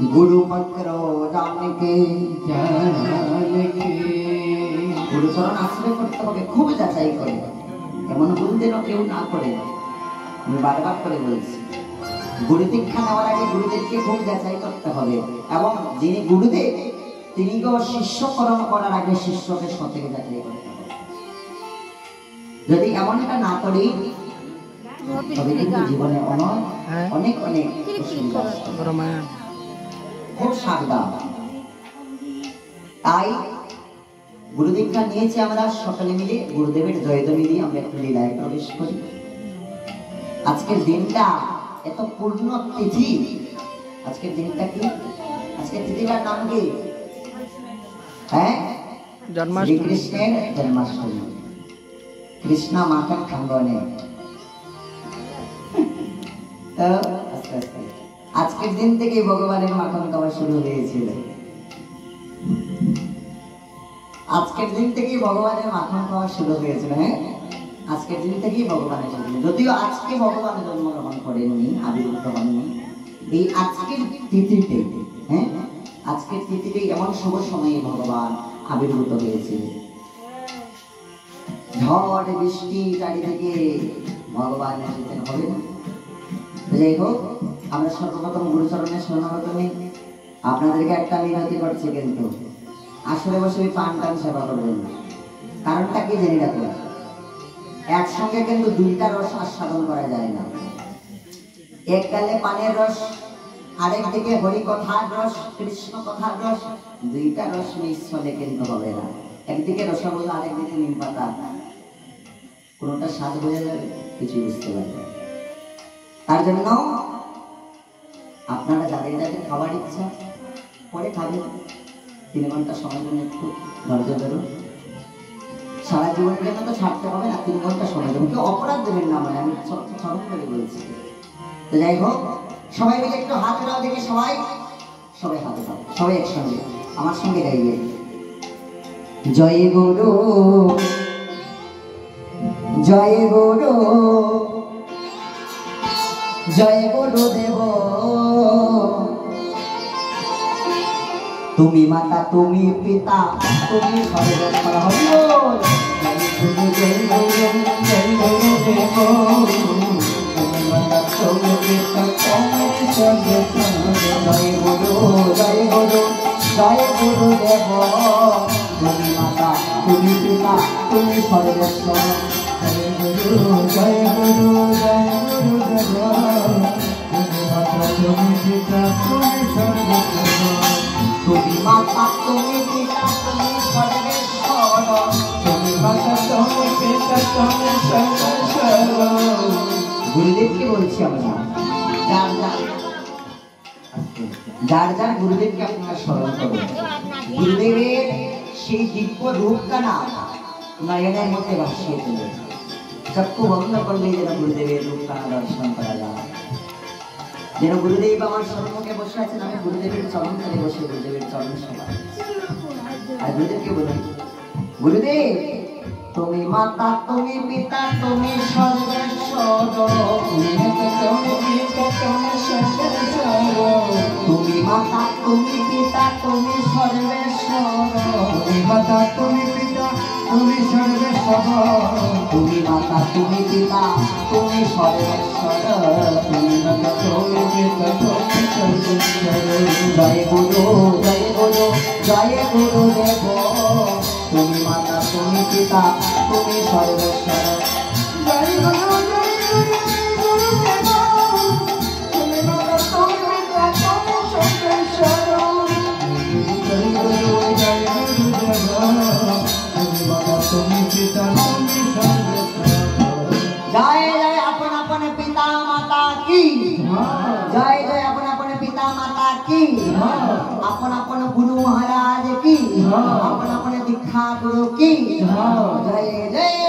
गुरु मंत्र जान के गुरुचरण आश्रय करते হবে খুব যাচাই করে এমন গুরুদেব কেউ না করে আমি বারবার করে বলছি গুরু দীক্ষা নেওয়ার আগে গুরুদেবকে খুব যাচাই করতে হবে এবং যিনি গুরুদেব তিনি গো শিষ্যকরণ করার আগে শিষ্যকে সঠিক যাচাই করতে হবে যদি এমনটা না করি তবে কিন্তু জীবনে অনেক অনেক খুব সাবধান তাই गुरु दीक्षा নিয়েছি আমরা সকলে মিলে গুরুদেবের জয়ধ্বনি দিয়ে আমরা একটু লীলায় প্রবেশ করি আজকের দিনটা এত পূর্ণ তিথি আজকের দিনটা কি আজকের তিথিটার নাম কি হ্যাঁ জন্মাষ্টমী কৃষ্ণের জন্মাষ্টমী কৃষ্ণ মাখন খাঙ্গনে তো আস্তে আস্তে আজকের দিন থেকে ভগবানের মাখন খাওয়া শুরু হয়েছিল আজকের দিন থেকেই ভগবানের মাখন খাওয়া শুরু হয়েছিল হ্যাঁ আজকের দিন থেকেই ভগবানের জন্ম যদিও আজকে ভগবান জন্মগ্রহণ করেননি আবির্ভূত হননি এই আজকের তিথিতে হ্যাঁ আজকের তিথিতে এমন শুভ সময়ে ভগবান আবির্ভূত হয়েছিল ঝড় বৃষ্টি চারিদিকে ভগবান এসেছেন হবে না যাই হোক আমরা সর্বপ্রথম গুরুচরণের শরণাগতমে আপনাদেরকে একটা মিনতি করছি কিন্তু আসলে বসে ওই পান টান সেবা করবেন না কারণটা কি জেনে রাখবেন একসঙ্গে কিন্তু দুইটা রস আস্বাদন করা যায় না এক গালে পানের রস আরেক দিকে হরি কথার রস কৃষ্ণ কথার রস দুইটা রস মিশ্রণে কিন্তু হবে না একদিকে রসগোল্লা আরেকদিকে নিম পাতা কোনটা স্বাদ বোঝা যাবে কিছু বুঝতে পারবে তার জন্য আপনারা যাদের যাদের খাবার ইচ্ছা পরে খাবেন 3 ঘন্টা সময় জন্য একটু ধৈর্য ধরুন সারা জীবনের জন্য তো ছাড়তে হবে না 3 ঘন্টা সময় জন্য কেউ অপরাধ দেবেন না মানে আমি স্মরণ করে বলছি তো যাই হোক সবাই মিলে একটু হাত দাও দেখি সবাই হাত দাও সবাই একসঙ্গে আমার সঙ্গে গাইবে জয় গুরু জয় গুরু জয় গুরুদেব তুমি মাতা তুমি পিতা তুমি সর্বস্বর হরি বল জয় গুরু জয় গুরুদেব তুমি মাতা তুমি পিতা তুমি সর্বস্বর জয় গুরু জয় গুরু জয় গুরুদেব তুমি মাতা তুমি পিতা তুমি সর্বস্বর জয় গুরু জয় গুরু জয় গুরুদেব তুমি মাতা তুমি পিতা তুমি সর্বস্বর তুমি মাতা তুমি পিতা তুমি সর্বেশ্বর তুমি মাতা তুমি পিতা তুমি সর্বেশ্বর গুরুদেবকে বলছি আমরা যার যার গুরুদেবকে আপনারা স্মরণ করুন গুরুদেবের সেই দিব্য রূপটা না নয়নের মধ্যে ভাসিয়ে তুলে চক্ষু বন্ধ করলে যেন গুরুদেবের রূপটা দর্শন করা যায় যেন গুরুদেব আমার সম্মুখে বসে আছেন আমি গুরুদেবের চরণ তলে বসে গুরুদেবের চরণ সেবা আর গুরুদেবকে বলুন গুরুদেব তুমি মাতা তুমি পিতা তুমি সর্বেশ্বর তুমি মাতা তুমি পিতা তুমি সর্বেশ্বর তুমি মাতা তুমি পিতা তুমি সর্বেশ্বর তুমি মাতা তুমি পিতা তুমি সর্বেশ্বর তুমি মাতা তুমি পিতা তুমি সর্বেশ্বর তুমি মাতা তুমি পিতা তুমি সর্বেশ্বর জয় গুরু জয় গুরু জয় গুরুদেব তুমি মাতা তুমি পিতা তুমি সর্বেশ্বর জয় গুরু জয় গুরুদেব তুমি মাতা তুমি পিতা তুমি সর্বেশ্বর জয় গুরু জয় গুরুদেব তুমি মাতা তুমি পিতা তুমি সর্বেশ্বর জয় জয় আপন আপন পিতা মাতা কি জয় জয় আপন আপন পিতা মাতা কি আপন আপন গুরু মহারাজ কি আপন আপন দীক্ষা গুরু কি জয় জয়